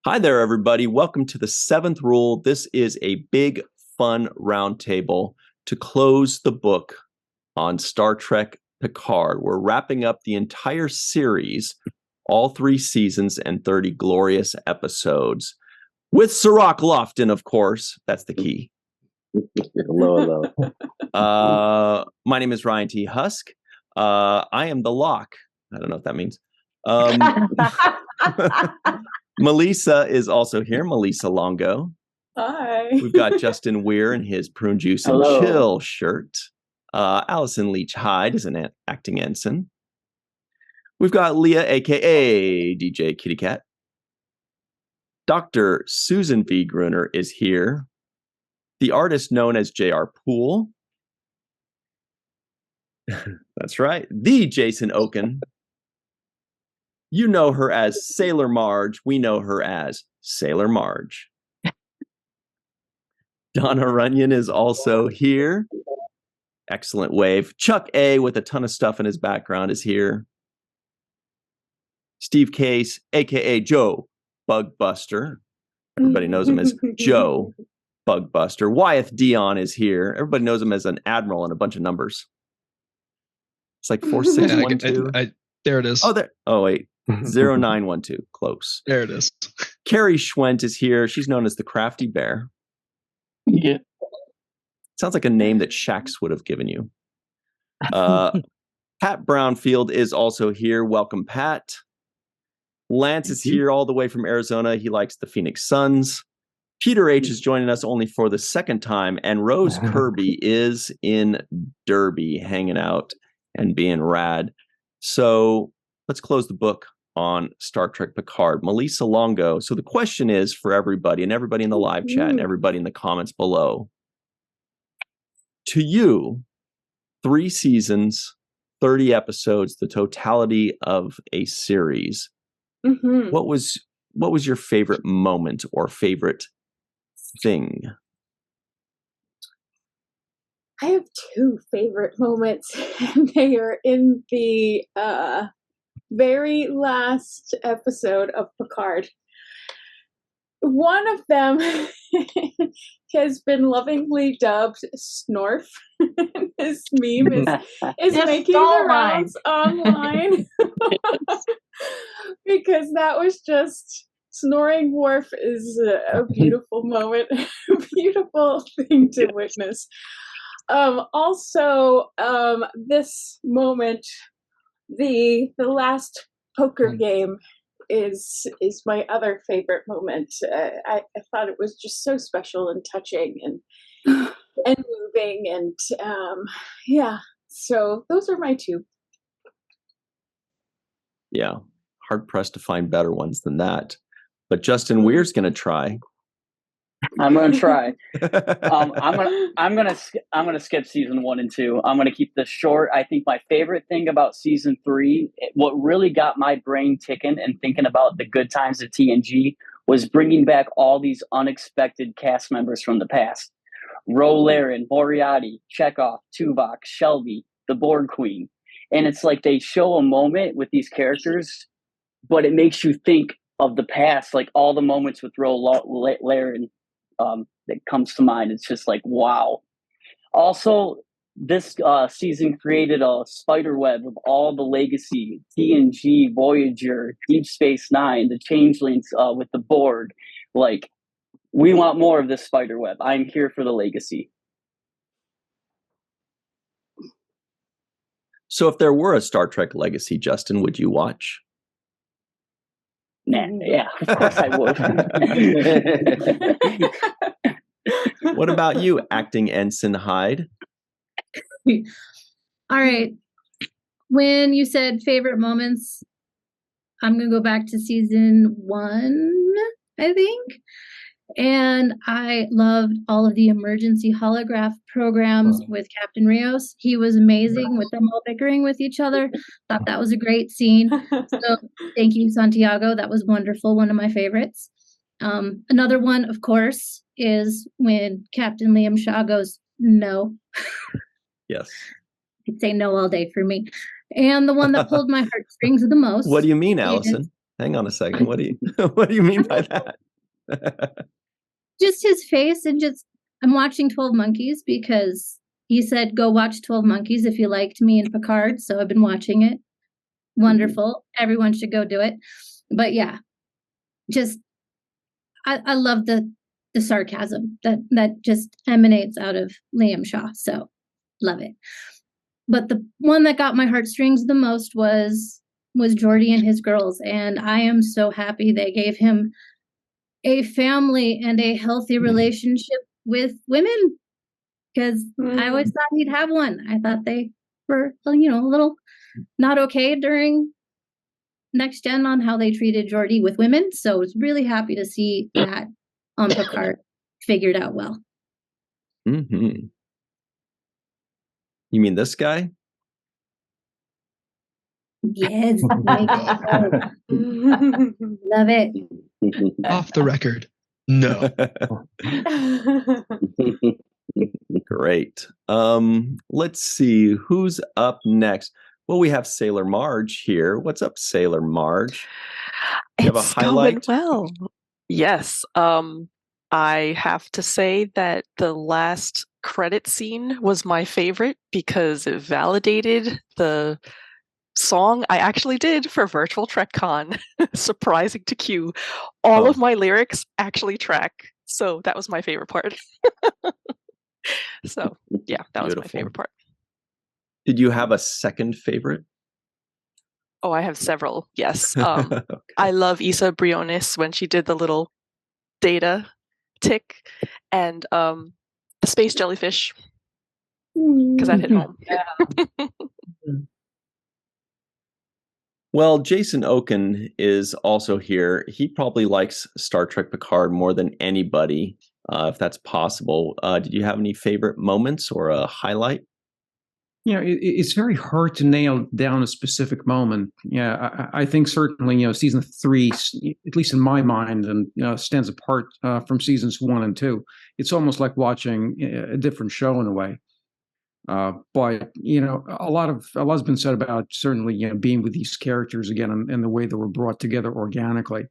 Hi there, everybody. Welcome to the seventh rule. This is a big, fun roundtable to close the book on Star Trek Picard. We're wrapping up the entire series, all 3 seasons and 30 glorious episodes, with Sirach Lofton, of course. That's the key. Hello. My name is Ryan T. Husk. I am the lock. I don't know what that means. Melissa is also here. Melissa Longo. Hi. We've got Justin Weir in his Prune Juice and Hello. Chill shirt. Allison Leach Hyde is an acting ensign. We've got Leah, a.k.a. DJ Kitty Cat. Dr. Susan V. Gruner is here. The artist known as J.R. Poole. That's right. The Jason Oken. You know her as Sailor Marge. We know her as Sailor Marge. Donna Runyon is also here. Excellent wave. Chuck A. with a ton of stuff in his background is here. Steve Case, a.k.a. Joe Bugbuster. Everybody knows him as Joe Bugbuster. Wyeth Dion is here. Everybody knows him as an admiral and a bunch of numbers. It's like 4612. There it is. Oh, wait. 0912. Close. There it is. Carrie Schwent is here. She's known as the Crafty Bear. Yeah. Sounds like a name that Shax would have given you. Pat Brownfield is also here. Welcome, Pat. Lance is here all the way from Arizona. He likes the Phoenix Suns. Peter H is joining us only for the second time. And Rose Kirby is in Derby hanging out and being rad. So let's close the book on Star Trek Picard. Melissa Longo. So the question is for everybody and everybody in the live chat and everybody in the comments below. To you, 3 seasons, 30 episodes, the totality of a series. Mm-hmm. What was your favorite moment or favorite thing? I have 2 favorite moments, and they are in the very last episode of Picard. One of them has been lovingly dubbed Snorf. This meme is making the rounds online because that was just snoring Worf is a beautiful moment, a beautiful thing to witness. Also, this moment, the last poker game is my other favorite moment. I thought it was just so special and touching and moving and yeah. So those are my 2. Yeah, hard pressed to find better ones than that. But Justin Weir's going to try. I'm gonna try. I'm gonna skip season 1 and 2. I'm gonna keep this short. I think my favorite thing about season 3, what really got my brain ticking and thinking about the good times of TNG, was bringing back all these unexpected cast members from the past: Ro Laren, Moriarty, Chekhov, Tuvok, Shelby, the Borg Queen. And it's like they show a moment with these characters, but it makes you think of the past, like all the moments with Ro Laren. That comes to mind. It's just like, wow. Also, this season created a spider web of all the legacy, TNG, Voyager, Deep Space Nine, the Changelings with the Borg. Like, we want more of this spider web. I'm here for the legacy. So if there were a Star Trek Legacy, Justin, would you watch? Nah, yeah, of course I would. What about you, acting ensign Hyde? All right. When you said favorite moments, I'm going to go back to season 1, I think. And I loved all of the emergency holograph programs with Captain Rios. He was amazing with them all bickering with each other. Thought that was a great scene. So thank you, Santiago. That was wonderful. One of my favorites. Another one, of course, is when Captain Liam Shaw goes, no. Yes. I'd say no all day for me. And the one that pulled my heartstrings the most. What do you mean, Allison? Hang on a second. What do you what do you mean by that? Just his face, and just I'm watching 12 Monkeys because he said go watch 12 Monkeys if you liked me and Picard, so I've been watching it. Wonderful. Everyone should go do it. But yeah, just I love the sarcasm that just emanates out of Liam Shaw. So love it. But the one that got my heartstrings the most was Geordi and his girls, and I am so happy they gave him a family and a healthy relationship with women, because I always thought he'd have one. I thought they were, a little not okay during Next Gen on how they treated Geordi with women. So I was really happy to see that on Picard figured out well. Mm-hmm. You mean this guy? Yes. Love it. Off the record, no. Great. Let's see who's up next. Well, we have Sailor Marge here. What's up, Sailor Marge? Do you have a highlight? Well, yes. I have to say that the last credit scene was my favorite because it validated the song I actually did for Virtual TrekCon. Surprising to Q. All of my lyrics actually track. So that was my favorite part. So yeah, that was my favorite part. Did you have a second favorite? Oh, I have several. Yes. Okay. I love Issa Briones when she did the little data tick, and the space jellyfish, because that hit home. Well, Jason Oken is also here. He probably likes Star Trek Picard more than anybody, if that's possible. Did you have any favorite moments or a highlight? It's very hard to nail down a specific moment. Yeah, I think certainly, season 3, at least in my mind, and stands apart from seasons 1 and 2. It's almost like watching a different show in a way. But a lot's been said about certainly being with these characters again and the way they were brought together organically.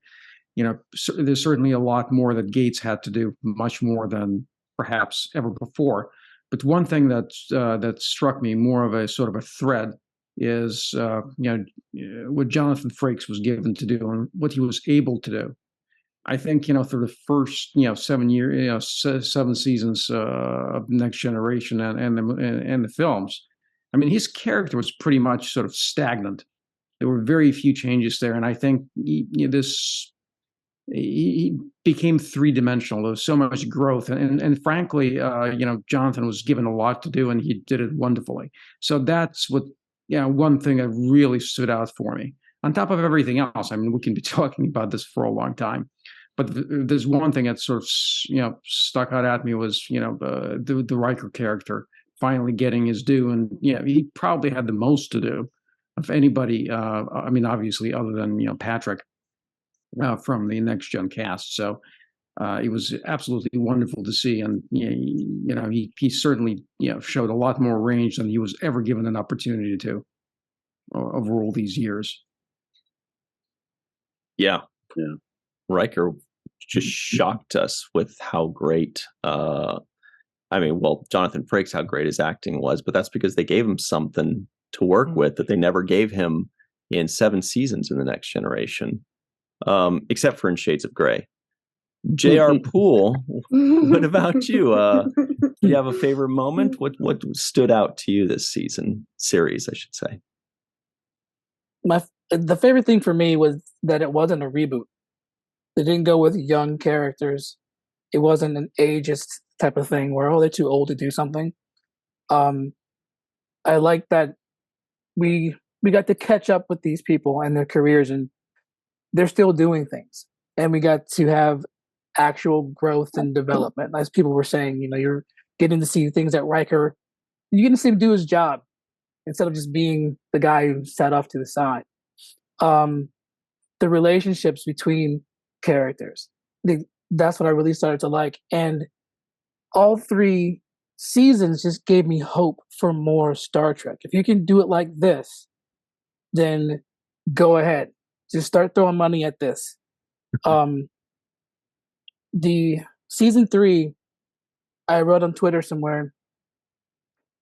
There's certainly a lot more that Gates had to do, much more than perhaps ever before. But one thing that struck me more of a sort of a thread is what Jonathan Frakes was given to do and what he was able to do. I think through the first 7 seasons of Next Generation and the films, I mean, his character was pretty much sort of stagnant. There were very few changes there, and I think he became 3-dimensional. There was so much growth, and frankly, Jonathan was given a lot to do, and he did it wonderfully. So that's what, one thing that really stood out for me. On top of everything else, I mean, we can be talking about this for a long time, but there's one thing that sort of stuck out at me was the Riker character finally getting his due, and he probably had the most to do of anybody. I mean, obviously, other than Patrick. From the Next Gen cast. So it was absolutely wonderful to see. And, he certainly, showed a lot more range than he was ever given an opportunity to over all these years. Yeah. Riker just shocked us with how great, Jonathan Frakes, how great his acting was, but that's because they gave him something to work with that they never gave him in 7 seasons in the Next Generation. Except for in Shades of Grey. J.R. Poole, what about you? Do you have a favorite moment? What stood out to you this series, I should say? The favorite thing for me was that it wasn't a reboot. They didn't go with young characters. It wasn't an ageist type of thing where, they're too old to do something. I like that we got to catch up with these people and their careers, and they're still doing things, and we got to have actual growth and development. As people were saying, you're getting to see things that Riker, you get to see him do his job instead of just being the guy who sat off to the side. The relationships between characters, that's what I really started to like. And all 3 seasons just gave me hope for more Star Trek. If you can do it like this, then go ahead. Just start throwing money at this. The season 3, I wrote on Twitter somewhere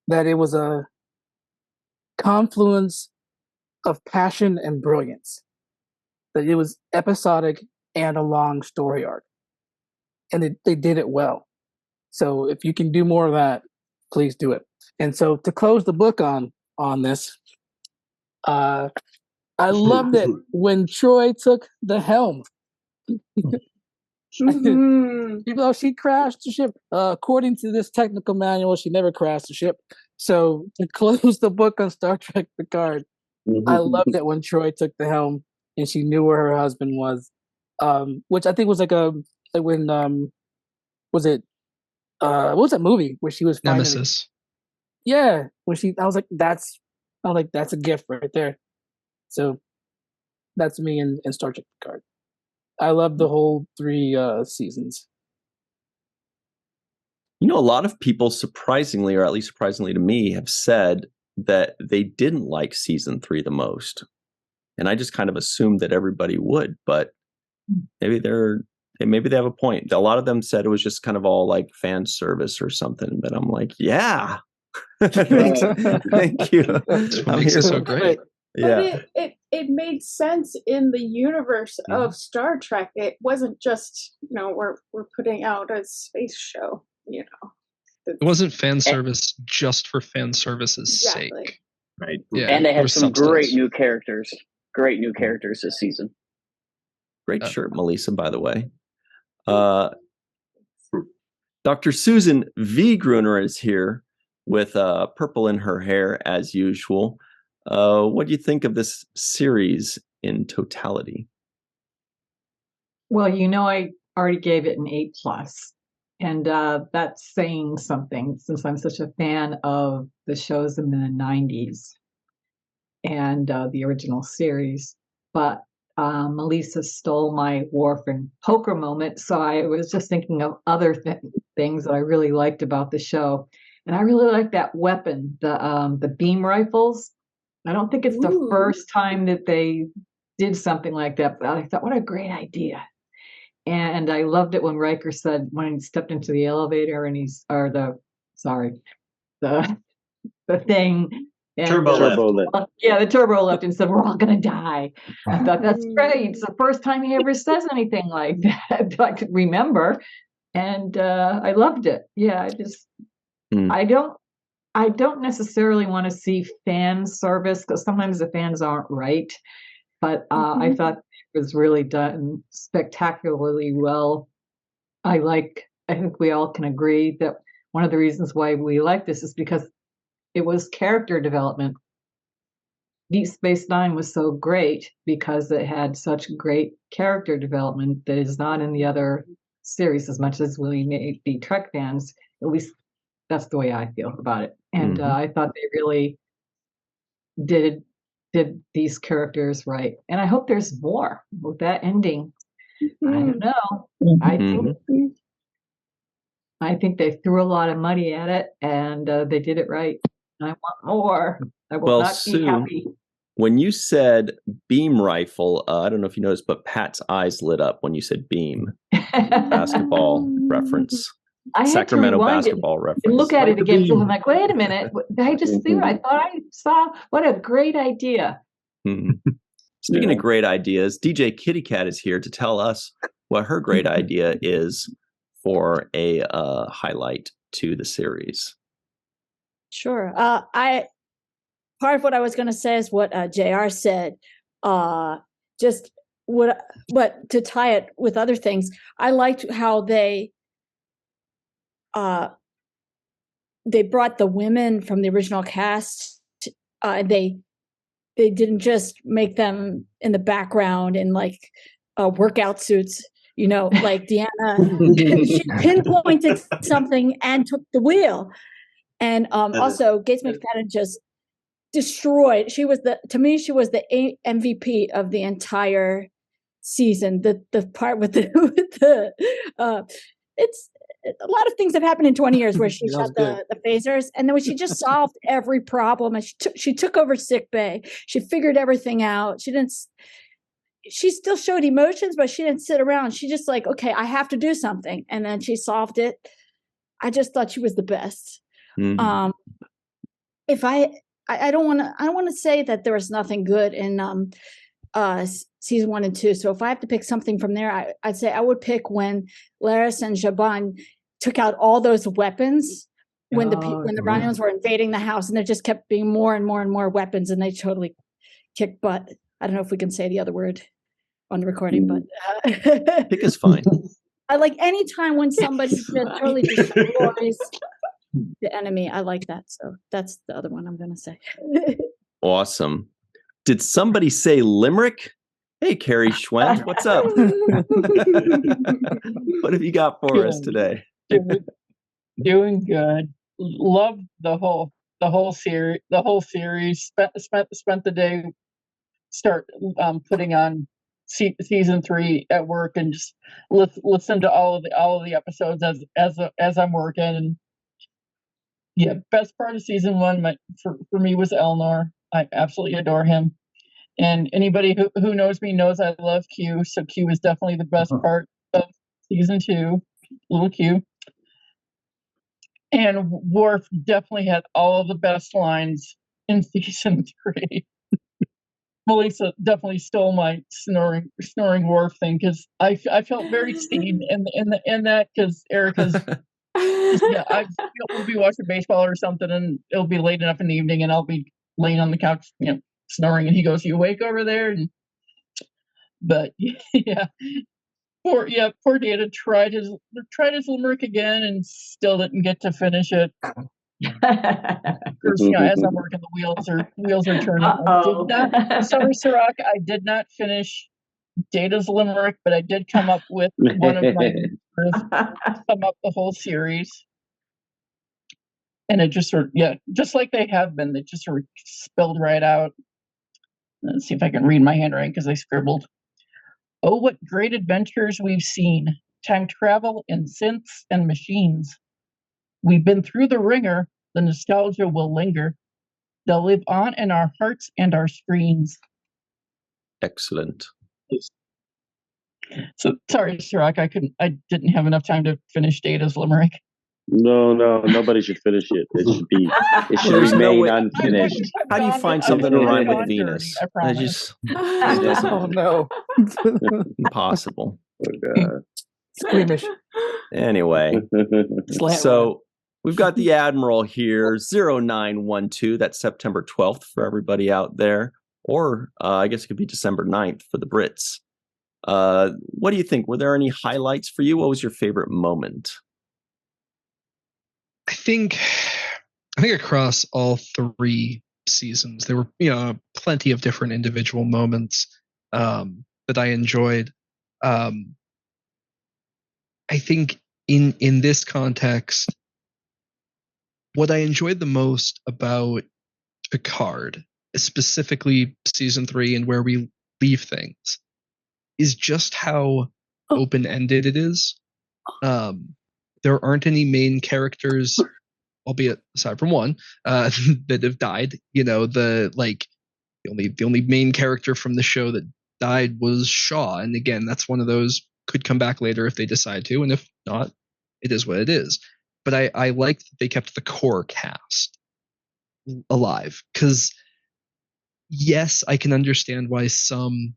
that it was a confluence of passion and brilliance. That it was episodic and a long story arc. And they did it well. So if you can do more of that, please do it. And so to close the book on this, I loved it when Troy took the helm. Even though she crashed the ship, according to this technical manual, she never crashed the ship. So to close the book on Star Trek Picard, I loved it when Troy took the helm and she knew where her husband was, which I think was when was it what was that movie where she was Nemesis? Yeah, when I was like that's a gift right there. So that's me in Star Trek Picard. I love the whole 3 seasons. You know, a lot of people, surprisingly, or at least surprisingly to me, have said that they didn't like season 3 the most. And I just kind of assumed that everybody would, but maybe they have a point. A lot of them said it was just kind of all like fan service or something, but I'm like, yeah. Thank you. That's what makes it so great. Yeah. But it made sense in the universe of Star Trek. It wasn't just, we're putting out a space show, It wasn't fan service just for fan service's sake. Right. Yeah. And they had some great new characters. Great new characters this season. Great shirt, Melissa, by the way. Dr. Susan V. Gruner is here with purple in her hair as usual. What do you think of this series in totality? Well, I already gave it an A+, and that's saying something since I'm such a fan of the shows in the 90s and the original series. But Melissa stole my Worf and Poker moment, so I was just thinking of other things that I really liked about the show, and I really like that weapon, the beam rifles. I don't think it's the first time that they did something like that, but I thought, what a great idea. And I loved it when Riker said, when he stepped into the elevator and the thing. And, turbo lift. Yeah, the turbo lift, and said, we're all going to die. I thought, that's great. It's the first time he ever says anything like that I could remember. And I loved it. Yeah, I don't necessarily want to see fan service because sometimes the fans aren't right. But I thought it was really done spectacularly well. I think we all can agree that one of the reasons why we like this is because it was character development. Deep Space Nine was so great because it had such great character development that is not in the other series as much as we may be Trek fans. At least that's the way I feel about it. And I thought they really did these characters right. And I hope there's more with that ending. I don't know. I think they threw a lot of money at it, and they did it right. I want more. I will not be happy. When you said beam rifle, I don't know if you noticed, but Pat's eyes lit up when you said beam. Basketball reference. Sacramento basketball reference. And look at it again. So I'm like, wait a minute. Did I just see what I thought I saw? What a great idea. Speaking of great ideas, DJ Kitty Cat is here to tell us what her great idea is for a highlight to the series. Sure. Part of what I was going to say is what JR said. Just but to tie it with other things, I liked how they brought the women from the original cast. They didn't just make them in the background in like workout suits, like Deanna. She pinpointed something and took the wheel. And also, Gates McFadden just destroyed. To me, she was the MVP of the entire season. The part with it's a lot of things have happened in 20 years where she shot the phasers, and then when she just solved every problem, and she took over sick bay. She figured everything out. She didn't. she still showed emotions, but she didn't sit around. She just like, okay, I have to do something. And then she solved it. I just thought she was the best. Mhm. If I don't want to say that there was nothing good in season 1 and 2. So if I have to pick something from there, I'd say I would pick when Laris and Jaban took out all those weapons when the Romulans were invading the house, and there just kept being more and more and more weapons, and they totally kicked butt. I don't know if we can say the other word on the recording, but Pick is fine. I like any time when somebody just totally destroys the enemy. I like that. So that's the other one I'm going to say. Awesome. Did somebody say limerick? Hey, Carrie Schwent, what's up? What have you got for us today? Doing good. Loved the whole series. Spent the day putting on season 3 at work and just listen to all of the episodes as I'm working. And yeah, best part of season 1 for me was Elnor. I absolutely adore him. And anybody who knows me knows I love Q. So Q is definitely the best part of season 2. Little Q. And Worf definitely had all of the best lines in season 3. Melissa definitely stole my snoring Worf thing, because I felt very seen in that, because Erica's we'll be watching baseball or something, and it'll be late enough in the evening, and I'll be laying on the couch, snoring, and he goes, "You awake over there?" But yeah. Poor Data tried his limerick again and still didn't get to finish it. Of course, as I'm working, the wheels are turning. Sorry, Sirach, I did not finish Data's limerick, but I did come up with one of my sum up the whole series. And it just just like they have been, they just sort of spilled right out. Let's see if I can read my handwriting, because I scribbled. Oh, what great adventures we've seen. Time travel and synths and machines. We've been through the ringer. The nostalgia will linger. They'll live on in our hearts and our screens. Excellent. So sorry, Sirach, I didn't have enough time to finish Data's limerick. No, nobody should finish it. It should remain unfinished. How do you find something to rhyme with Venus? I just Oh no. impossible. Oh, God. Squeamish. Anyway, Slant so we've got the Admiral here, 0912. That's September 12th for everybody out there, or I guess it could be December 9th for the Brits. What do you think? Were there any highlights for you? What was your favorite moment? I think across all 3 seasons, there were plenty of different individual moments that I enjoyed. I think in this context, what I enjoyed the most about Picard, specifically season 3 and where we leave things, is just how open-ended it is. There aren't any main characters, albeit aside from one, that have died. The only main character from the show that died was Shaw, and again, that's one of those could come back later if they decide to, and if not, it is what it is. But I like that they kept the core cast alive, because yes, I can understand why some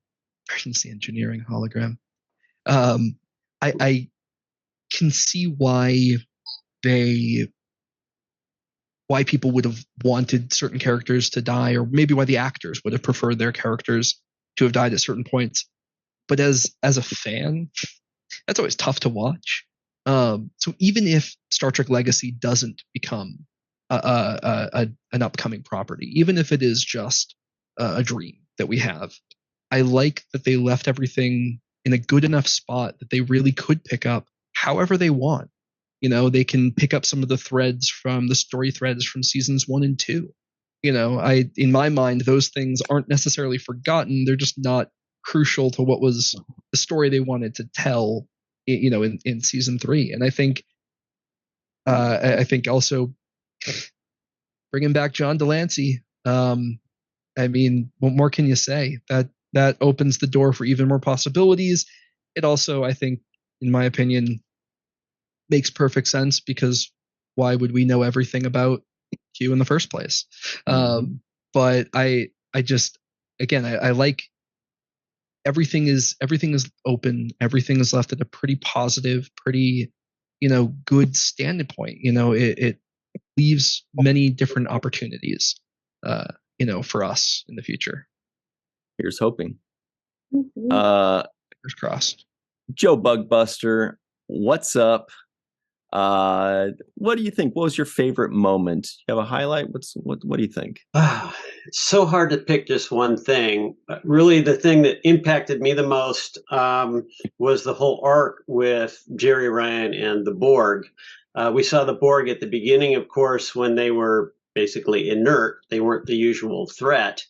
emergency engineering hologram. I can see why people would have wanted certain characters to die, or maybe why the actors would have preferred their characters to have died at certain points. But as a fan, that's always tough to watch. So even if Star Trek Legacy doesn't become an upcoming property, even if it is just a dream that we have, I like that they left everything in a good enough spot that they really could pick up however they want. They can pick up some of the threads from the story threads from seasons 1 and 2. In my mind, those things aren't necessarily forgotten. They're just not crucial to what was the story they wanted to tell, in season 3. And I think also bringing back John Delancey. What more can you say? That that opens the door for even more possibilities. It also, I think, in my opinion, makes perfect sense, because why would we know everything about Q in the first place? But I just, again, I like everything is open. Everything is left at a pretty positive, pretty, good standing point. It leaves many different opportunities, for us in the future. Here's hoping. Fingers crossed. Joe Bugbuster, what's up? What do you think? What was your favorite moment? You have a highlight? What do you think? It's so hard to pick just one thing. Really, the thing that impacted me the most was the whole arc with Jerry Ryan and the Borg. We saw the Borg at the beginning, of course, when they were basically inert. They weren't the usual threat.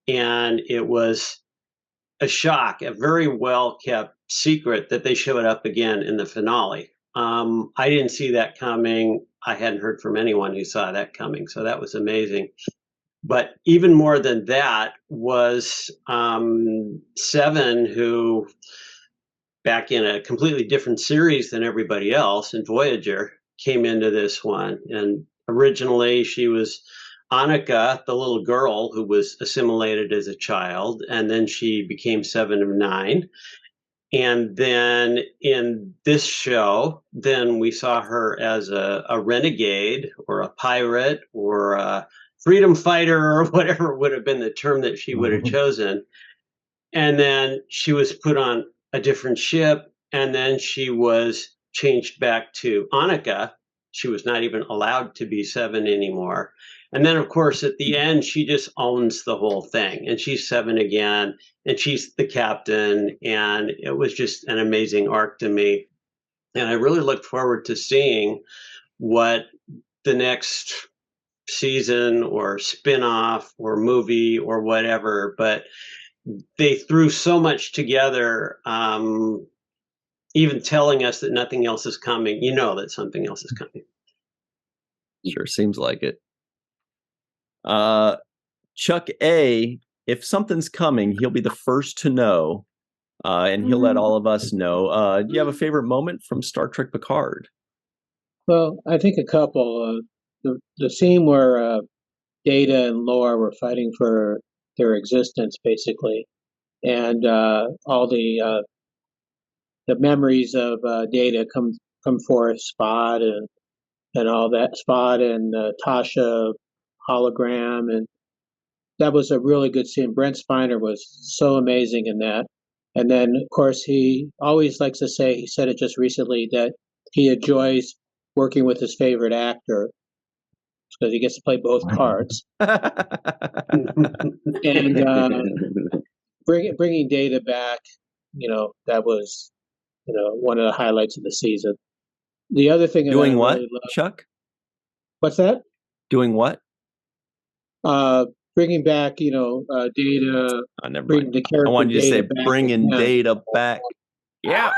And it was a shock, a very well kept secret that they showed up again in the finale. I didn't see that coming. I hadn't heard from anyone who saw that coming. So that was amazing. But even more than that was Seven, who back in a completely different series than everybody else in Voyager, came into this one. And originally she was Annika, the little girl who was assimilated as a child. And then she became 7 of 9. And then in this show, then we saw her as a renegade or a pirate or a freedom fighter or whatever would have been the term that she would have chosen. And then she was put on a different ship, and then she was changed back to Annika. She was not even allowed to be 7 anymore. And then, of course, at the end, she just owns the whole thing, and she's 7 again, and she's the captain. And it was just an amazing arc to me. And I really look forward to seeing what the next season or spin-off or movie or whatever, but they threw so much together, even telling us that nothing else is coming. That something else is coming. Sure seems like it. Chuck A, if something's coming, he'll be the first to know, and he'll let all of us know. Do you have a favorite moment from Star Trek Picard? Well, I think a couple. The scene where Data and Lore were fighting for their existence, basically, and all the memories of Data come forth, Spot and all that, Spot and Tasha hologram, and that was a really good scene. Brent Spiner was so amazing in that. And then, of course, he always likes to say, he said it just recently, that he enjoys working with his favorite actor because he gets to play both parts. And bringing Data back, that was, one of the highlights of the season. The other thing doing what, really Chuck? What's that? Doing what? Bringing back, Data. Never mind. I wanted you to say bringing Data back. Yeah.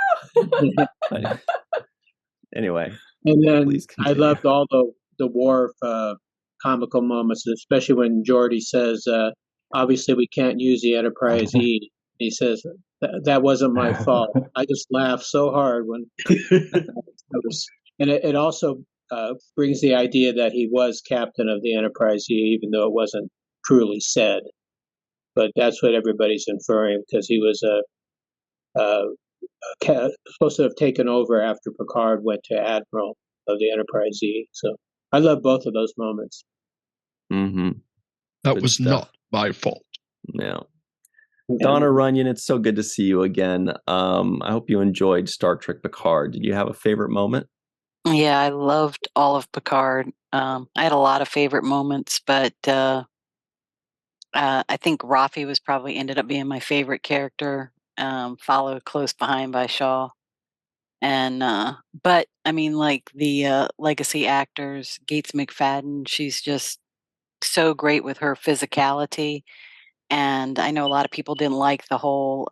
Anyway. And then I loved all the Worf comical moments, especially when Geordi says, "Obviously, we can't use the Enterprise E." He says, "That wasn't my fault." I just laughed so hard when. And it also brings the idea that he was captain of the Enterprise E, even though it wasn't truly said. But that's what everybody's inferring, because he was supposed to have taken over after Picard went to Admiral of the Enterprise E. So I love both of those moments. Mm-hmm. That was not my fault. No. Donna Runyon, it's so good to see you again. I hope you enjoyed Star Trek Picard. Did you have a favorite moment? Yeah, I loved all of Picard. I had a lot of favorite moments, but I think Rafi was probably ended up being my favorite character, followed close behind by Shaw. And but I mean, like the legacy actors, Gates McFadden, she's just so great with her physicality. And I know a lot of people didn't like the whole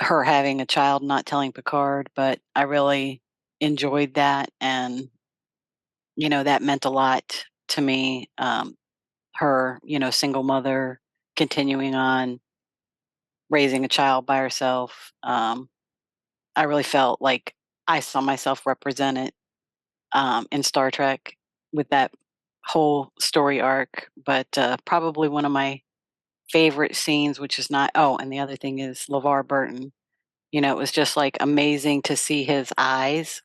her having a child, not telling Picard, but I really enjoyed that, and that meant a lot to me. Her, single mother, continuing on raising a child by herself. I really felt like I saw myself represented in Star Trek with that whole story arc. But probably one of my favorite scenes, which is not, and the other thing is LeVar Burton. It was just like amazing to see his eyes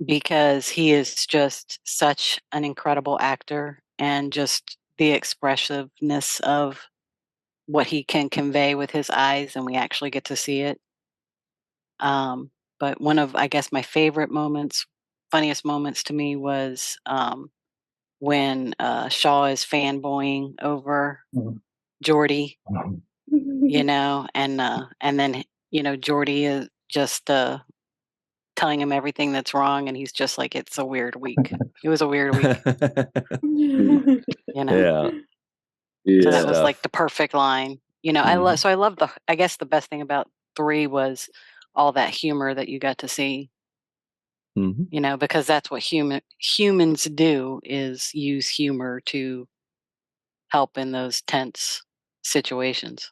because he is just such an incredible actor, and just the expressiveness of what he can convey with his eyes, and we actually get to see it. But one of, I guess, my favorite moments, funniest moments to me was when Shaw is fanboying over Geordi, and then Geordi is just telling him everything that's wrong, and he's just like, it's a weird week. It was a weird week. Yeah. So that was like the perfect line. I love I guess the best thing about 3 was all that humor that you got to see. Because that's what humans do, is use humor to help in those tense situations.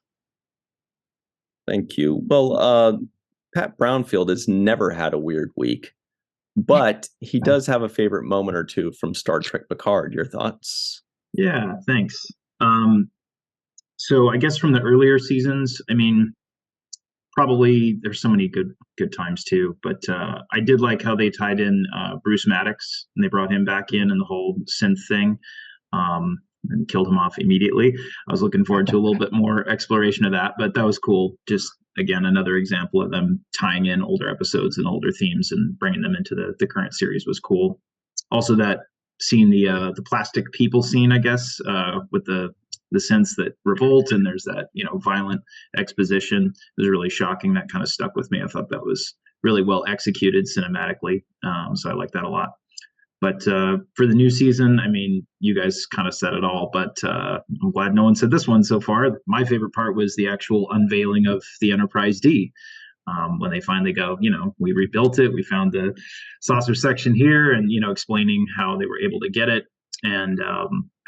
Thank you. Well, Pat Brownfield has never had a weird week, but he does have a favorite moment or two from Star Trek Picard. Your thoughts? Yeah, thanks. So I guess from the earlier seasons, I mean, probably there's so many good times too, but I did like how they tied in Bruce Maddox, and they brought him back in, and the whole synth thing, and killed him off immediately. I was looking forward to a little bit more exploration of that, but that was cool. Just again, another example of them tying in older episodes and older themes and bringing them into the current series was cool. Also, that seeing the plastic people scene, I guess, with the synths that revolt, and there's that violent exposition, was really shocking. That kind of stuck with me. I thought that was really well executed cinematically, so I like that a lot. But for the new season, I mean, you guys kind of said it all, but I'm glad no one said this one so far. My favorite part was the actual unveiling of the Enterprise D. When they finally go, we rebuilt it, we found the saucer section here, and explaining how they were able to get it. And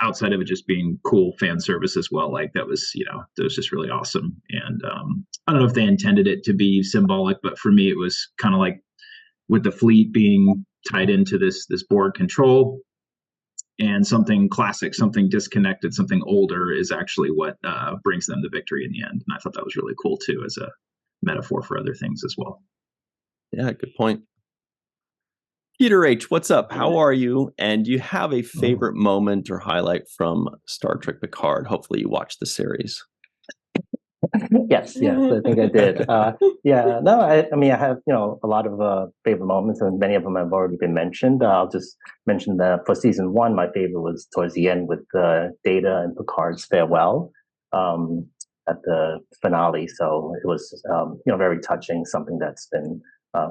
outside of it just being cool fan service as well, like that was just really awesome. And I don't know if they intended it to be symbolic, but for me it was kind of like with the fleet being tied into this board control, and something classic, something disconnected, something older is actually what brings them the victory in the end. And I thought that was really cool too, as a metaphor for other things as well. Yeah, good point. Peter H., what's up? How are you? And do you have a favorite moment or highlight from Star Trek Picard? Hopefully you watched the series. Yes, I think I did. I mean, I have, a lot of favorite moments, and many of them have already been mentioned. I'll just mention that for season 1, my favorite was towards the end with Data and Picard's farewell at the finale. So it was, very touching, something that's been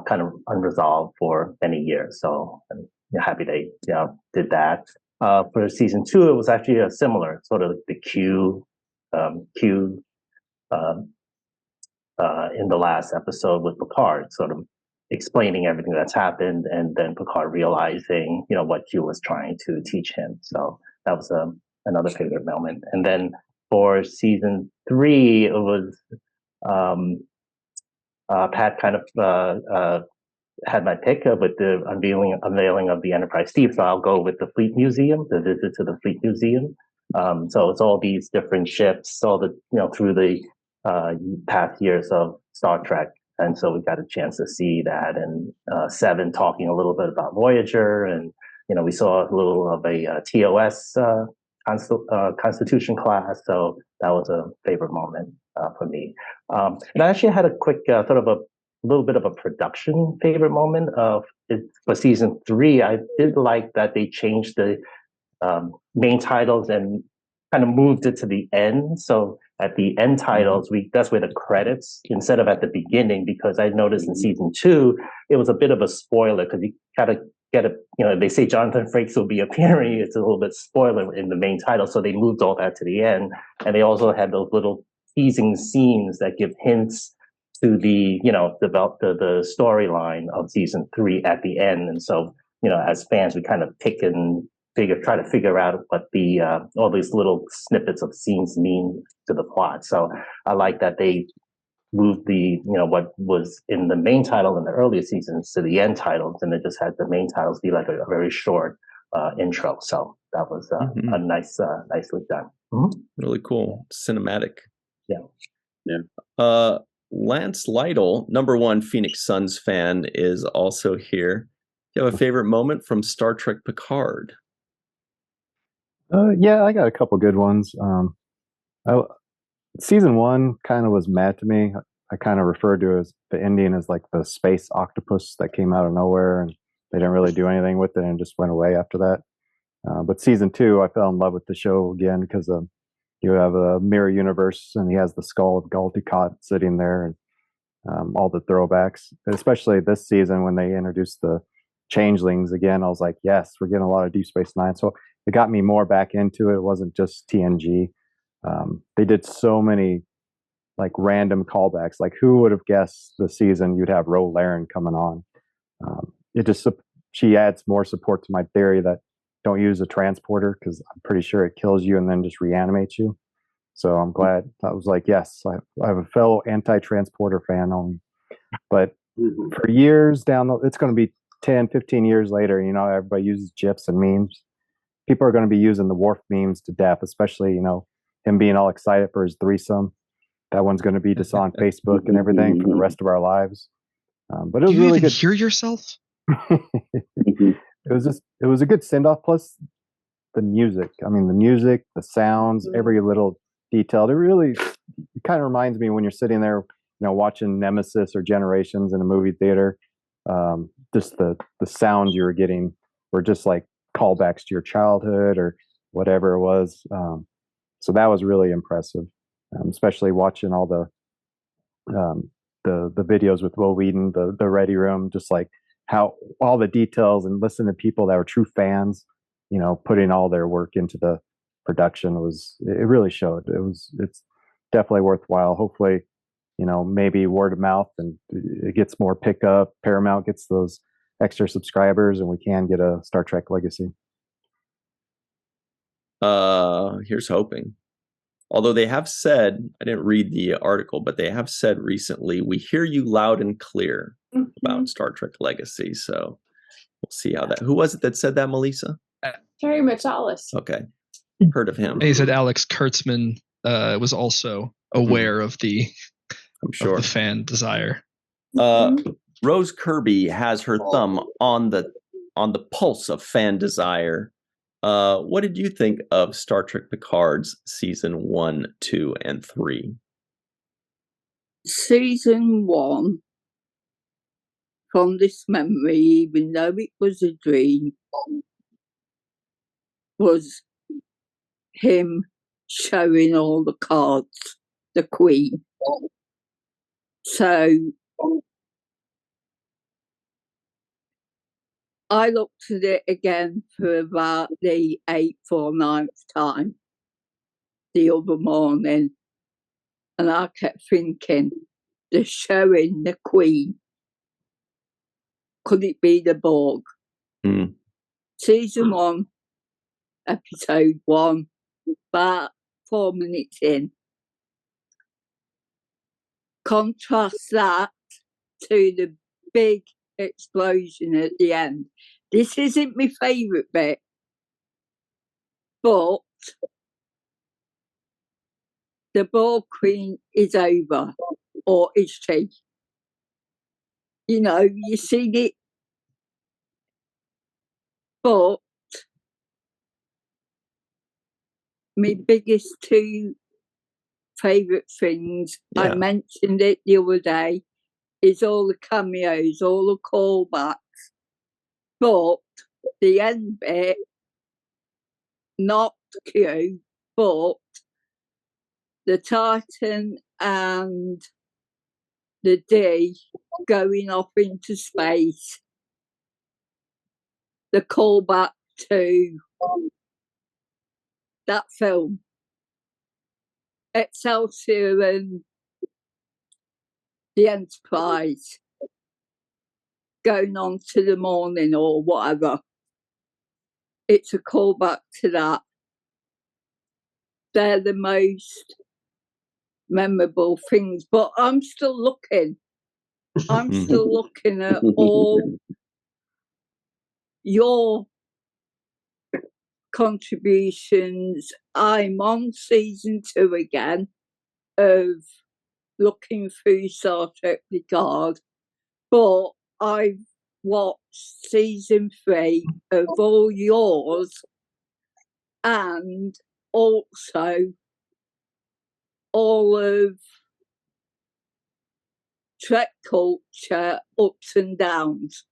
kind of unresolved for many years. So I'm happy they did that. For season 2, it was actually a similar sort of the Q in the last episode with Picard, sort of explaining everything that's happened, and then Picard realizing, what Q was trying to teach him. So that was another favorite moment. And then for season 3, it was Pat kind of had my pick with the unveiling of the Enterprise D. So I'll go with the Fleet Museum, the visit to the Fleet Museum. So it's all these different ships, all the through the past years of Star Trek, and so we got a chance to see that. And Seven talking a little bit about Voyager, and we saw a little of a TOS Constitution class. So that was a favorite moment for me. And I actually had a quick sort of a little bit of a production favorite moment for season 3. I did like that they changed the main titles and kind of moved it to the end. So at the end titles, that's where the credits, instead of at the beginning, because I noticed in season 2, it was a bit of a spoiler, because you gotta get they say Jonathan Frakes will be appearing. It's a little bit spoiler in the main title. So they moved all that to the end. And they also had those little teasing scenes that give hints to the, the storyline of season 3 at the end. And so, as fans, we kind of pick and try to figure out what the all these little snippets of scenes mean to the plot. So I like that they moved the what was in the main title in the earlier seasons to the end titles, and it just had the main titles be like a very short intro. So that was a nicely done. Really cool, cinematic. Yeah. Lance Lytle, #1 Phoenix Suns fan, is also here. Do you have a favorite moment from Star Trek Picard? Yeah, I got a couple good ones. Season 1 kind of was mad to me. I kind of referred to as the ending as like the space octopus that came out of nowhere, and they didn't really do anything with it and just went away after that. But season 2, I fell in love with the show again because you have a mirror universe, and he has the skull of Gul Dukat sitting there, and all the throwbacks, especially this season when they introduced the changelings again. I was like, yes, we're getting a lot of Deep Space Nine. So it got me more back into it. It wasn't just TNG. They did so many like random callbacks. Like, who would have guessed the season you'd have Ro Laren coming on? She adds more support to my theory that don't use a transporter, because I'm pretty sure it kills you and then just reanimates you. So I'm glad. I was like, yes, I have a fellow anti-transporter fan on me. But for years it's going to be 10, 15 years later, everybody uses GIFs and memes. People are going to be using the Worf memes to death, especially, him being all excited for his threesome. That one's going to be just on Facebook and everything for the rest of our lives. But it was really good. Hear yourself? It was a good send-off. Plus the music. I mean, the music, the sounds, every little detail. It kind of reminds me when you're sitting there, watching Nemesis or Generations in a movie theater. Just the sounds you were getting were just like callbacks to your childhood or whatever it was. So that was really impressive, especially watching all the videos with Will Wheaton, the Ready Room, just like how all the details, and listening to people that were true fans, putting all their work into the production it really showed. It's definitely worthwhile. Hopefully, maybe word of mouth and it gets more pickup. Paramount gets those extra subscribers and we can get a Star Trek Legacy. Here's hoping. Although they have said, I didn't read the article, but they have said recently, we hear you loud and clear about Star Trek Legacy. So we'll see how that. Who was it that said that, Melissa? Terry Metalis. Okay, heard of him. And he said Alex Kurtzman was also aware of the, I'm sure, of the fan desire. Rose Kirby has her thumb on the pulse of fan desire. What did you think of Star Trek Picard's season 1, 2, and 3? Season 1, from this memory, even though it was a dream, was him showing all the cards, the Queen. So I looked at it again for about the 8th or 9th time the other morning, and I kept thinking, the showing the Queen, could it be the Borg? Season 1, episode 1, about 4 minutes in. Contrast that to the big explosion at the end. This isn't my favourite bit, but the Borg Queen is over, or is she? You see it, but my biggest 2 favourite things, I mentioned it the other day, is all the cameos, all the callbacks, but the end bit, not Q, but the Titan and the D going off into space, the callback to that film, Excelsior and the Enterprise going on to the morning or whatever. it's a callback to that. They're the most memorable things, but I'm still looking. I'm still looking at all your contributions. I'm on season 2 again of looking through Star Trek Picard, but I've watched season 3 of all yours and also all of Trek culture ups and downs.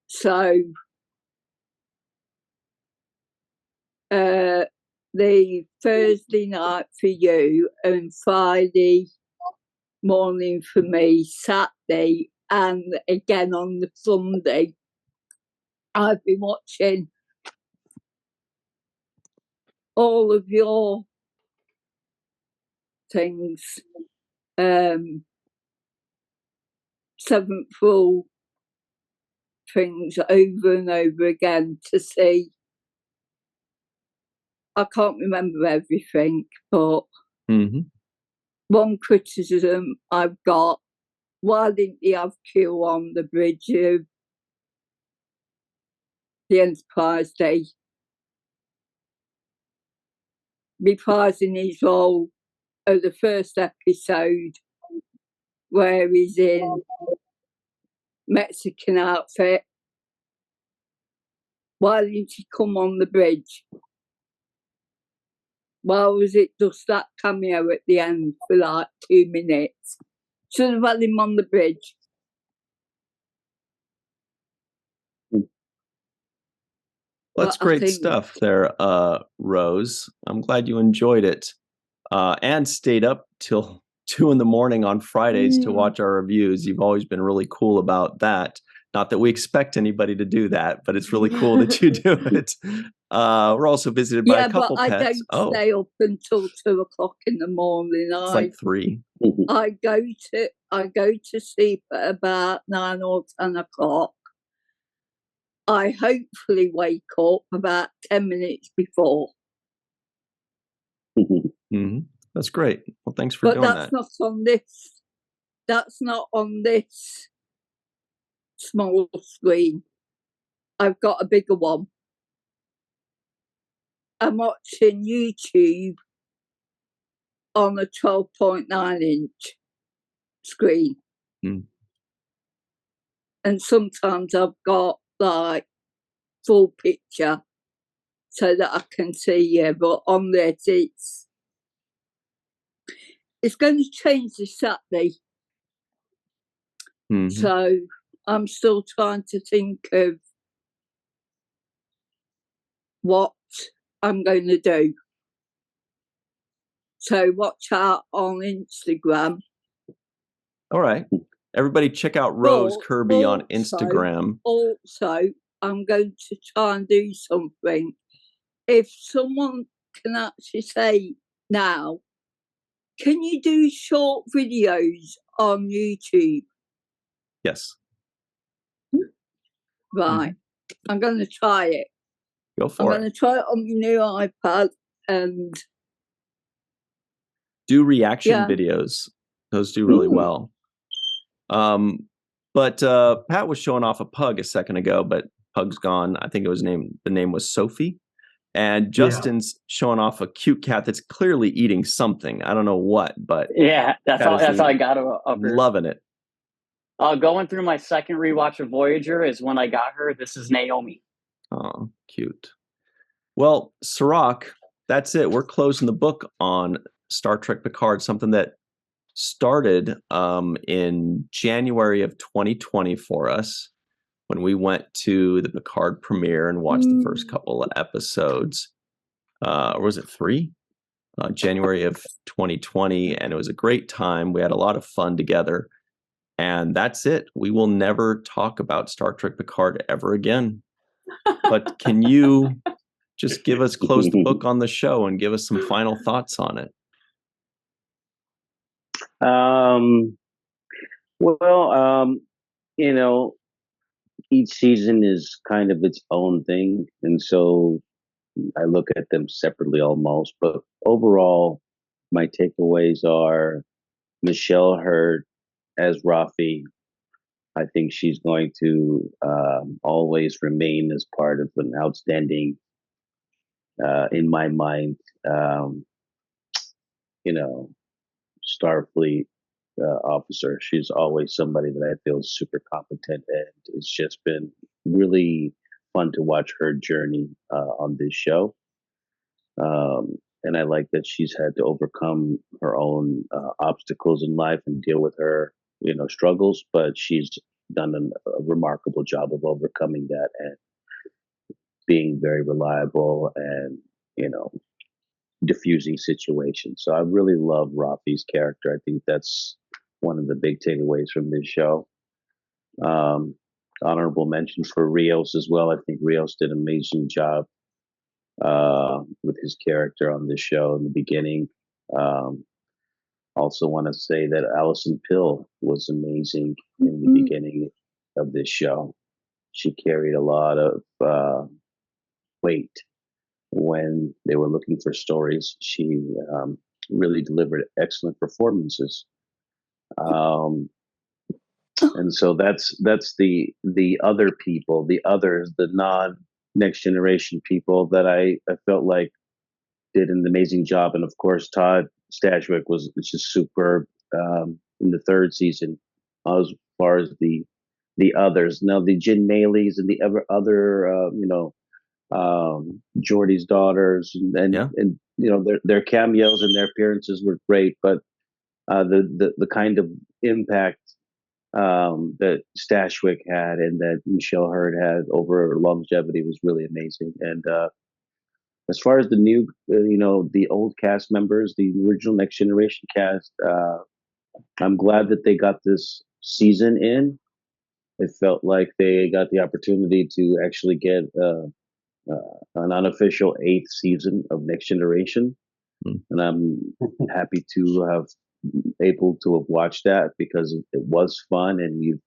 So the Thursday night for you and Friday morning for me, Saturday, and again on the Sunday, I've been watching all of your things, seventh rule things over and over again to see. I can't remember everything, but one criticism I've got, why didn't you have Q on the bridge of the Enterprise Day? Reprising his role of the first episode where he's in Mexican outfit. Why didn't he come on the bridge? Why was it just that cameo at the end for like 2 minutes? Should have had him on the bridge. Well, that's great stuff there, Rose. I'm glad you enjoyed it and stayed up till 2 a.m. on Fridays to watch our reviews. You've always been really cool about that. Not that we expect anybody to do that, but it's really cool that you do it. We're also visited by a couple pets. I don't stay up until 2 o'clock in the morning. It's like 3. I go to sleep at about 9 or 10 o'clock. I hopefully wake up about 10 minutes before. That's great. Well, thanks for doing that. But that's not on this small screen. I've got a bigger one. I'm watching YouTube on a 12.9-inch screen. And sometimes I've got like full picture so that I can see you, but on this it's going to change this Saturday. So I'm still trying to think of what I'm going to do. So watch out on Instagram. All right. Everybody check out Rose Kirby on Instagram. Also, I'm going to try and do something. If someone can actually say now, can you do short videos on YouTube? Yes. Right. I'm going to try it. Go for I'm it. going to try it on my new iPad and do reaction videos. Those do really well. But Pat was showing off a pug a second ago, but pug's gone. I think the name was Sophie. And Justin's showing off a cute cat that's clearly eating something. I don't know what, but that's all I got up here. Loving it. Going through my second rewatch of Voyager is when I got her. This is Naomi. Oh, cute. Well, Sirach, that's it. We're closing the book on Star Trek Picard, something that started in January of 2020 for us when we went to the Picard premiere and watched the first couple of episodes. Or was it 3? January of 2020, and it was a great time. We had a lot of fun together. And that's it. We will never talk about Star Trek Picard ever again. But can you just close the book on the show and give us some final thoughts on it? each season is kind of its own thing, and so I look at them separately almost. But overall, my takeaways are Michelle Hurd as Rafi. I think she's going to always remain as part of an outstanding, in my mind, you know, Starfleet officer. She's always somebody that I feel is super competent, and it's just been really fun to watch her journey on this show. And I like that she's had to overcome her own obstacles in life and deal with her, struggles, but she's done a remarkable job of overcoming that and being very reliable and, diffusing situations. So I really love Rafi's character. I think that's one of the big takeaways from this show. Honorable mention for Rios as well. I think Rios did an amazing job with his character on this show in the beginning. Also want to say that Alison Pill was amazing in the beginning of this show. She carried a lot of weight when they were looking for stories. She really delivered excellent performances. And so that's the other people, the others, the non Next Generation people that I felt like did an amazing job. And of course, Todd Stashwick was just superb in the third season as far as the others. Now the Jin Melees and the other Geordie's daughters and their cameos and their appearances were great, but the kind of impact that Stashwick had and that Michelle Hurd had over longevity was really amazing. And as far as the new, the old cast members, the original Next Generation cast, I'm glad that they got this season in. It felt like they got the opportunity to actually get an unofficial 8th season of Next Generation. And I'm happy to have able to have watched that because it was fun, and you've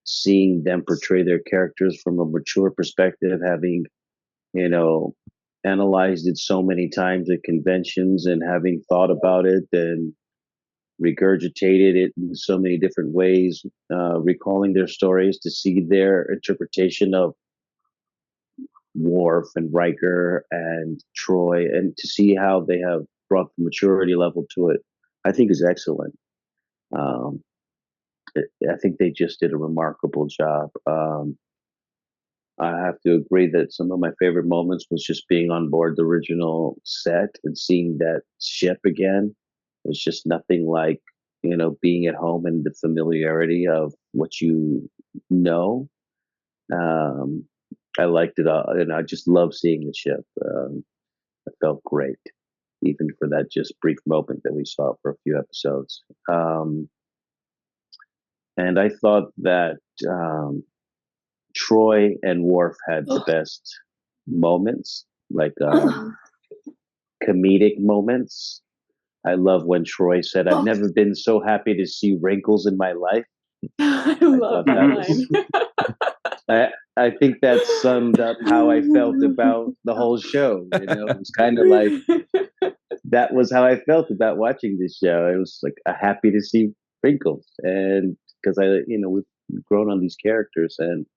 seen them portray their characters from a mature perspective, having, analyzed it so many times at conventions and having thought about it and regurgitated it in so many different ways, recalling their stories to see their interpretation of Worf and Riker and Troy, and to see how they have brought the maturity level to it, I think is excellent. I think they just did a remarkable job. I have to agree that some of my favorite moments was just being on board the original set and seeing that ship again. It's just nothing like, being at home and the familiarity of what you know. I liked it, and I just love seeing the ship. It felt great, even for that just brief moment that we saw for a few episodes. And I thought that Troy and Worf had the best moments, like comedic moments. I love when Troy said, "I've never been so happy to see wrinkles in my life." I love that line. I think that summed up how I felt about the whole show. It was kind of like that was how I felt about watching this show. It was like happy to see wrinkles, and because we've grown on these characters, and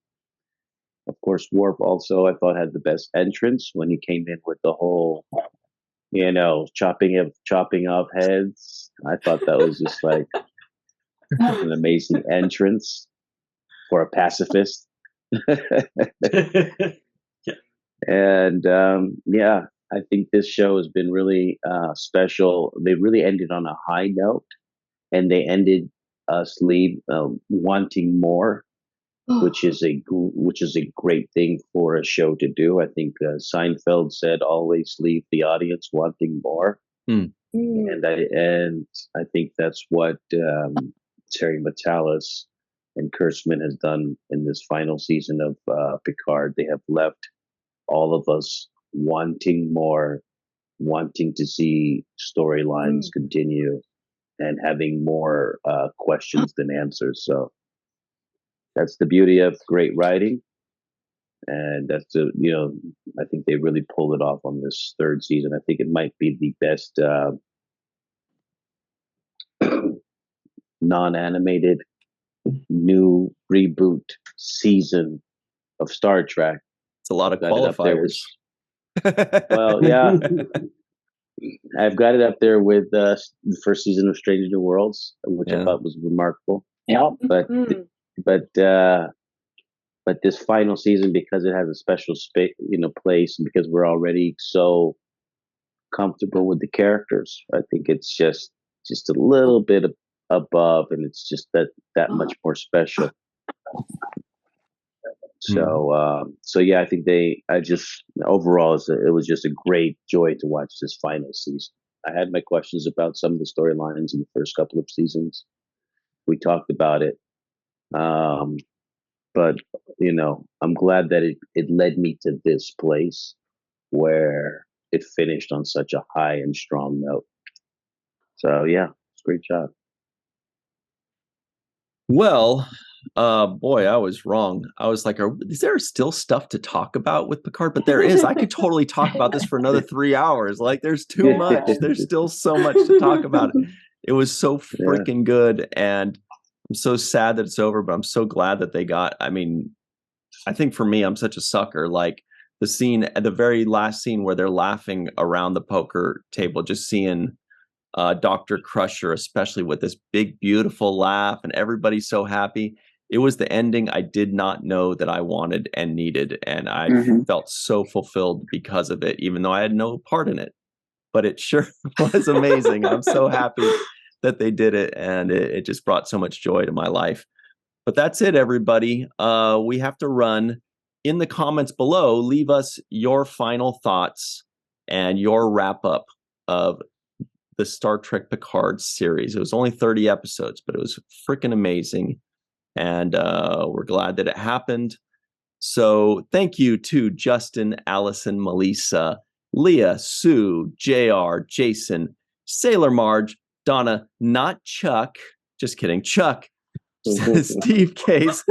of course Worf also I thought had the best entrance when he came in with the whole, chopping off heads. I thought that was just like an amazing entrance for a pacifist. And I think this show has been really special. They really ended on a high note, and they ended us wanting more, which is a great thing for a show to do. I think Seinfeld said, "Always leave the audience wanting more," and I think that's what Terry Matalas and Kurtzman has done in this final season of Picard. They have left all of us wanting more, wanting to see storylines continue, and having more questions than answers. So that's the beauty of great writing. And that's I think they really pulled it off on this third season. I think it might be the best non-animated new reboot season of Star Trek. It's a lot of qualifiers. Well, yeah. I've got it up there with the first season of Strange New Worlds, which I thought was remarkable. Yeah. But this final season, because it has a special place, and because we're already so comfortable with the characters, I think it's just a little bit above, and it's just that much more special. So yeah, I think overall it was just a great joy to watch this final season. I had my questions about some of the storylines in the first couple of seasons. We talked about it. But I'm glad that it led me to this place where it finished on such a high and strong note. So yeah, it's a great job. Well, boy, I was wrong. I was like, is there still stuff to talk about with Picard? But there is. I could totally talk about this for another 3 hours. Like, there's too much. There's still so much to talk about. It was so freaking good. And I'm so sad that it's over, but I'm so glad that they got, I think for me, I'm such a sucker. Like the very last scene where they're laughing around the poker table, just seeing Dr. Crusher, especially with this big, beautiful laugh and everybody's so happy. It was the ending I did not know that I wanted and needed. And I felt so fulfilled because of it, even though I had no part in it. But it sure was amazing. I'm so happy that they did it. And it just brought so much joy to my life. But that's it, everybody. We have to run. In the comments below, leave us your final thoughts and your wrap up of the Star Trek Picard series. It was only 30 episodes, but it was freaking amazing. And we're glad that it happened. So thank you to Justin, Allison, Melissa, Leah, Sue, JR, Jason, Sailor Marge, Donna, not Chuck. Just kidding. Chuck, Steve Case,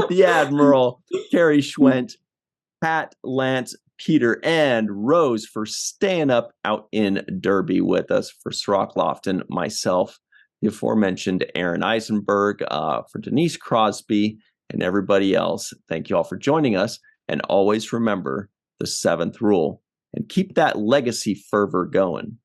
the Admiral, Carrie Schwent, Pat, Lance, Peter, and Rose for staying up out in Derby with us, for Srock Lofton, myself, the aforementioned Aaron Eisenberg, for Denise Crosby, and everybody else. Thank you all for joining us. And always remember the 7th rule and keep that legacy fervor going.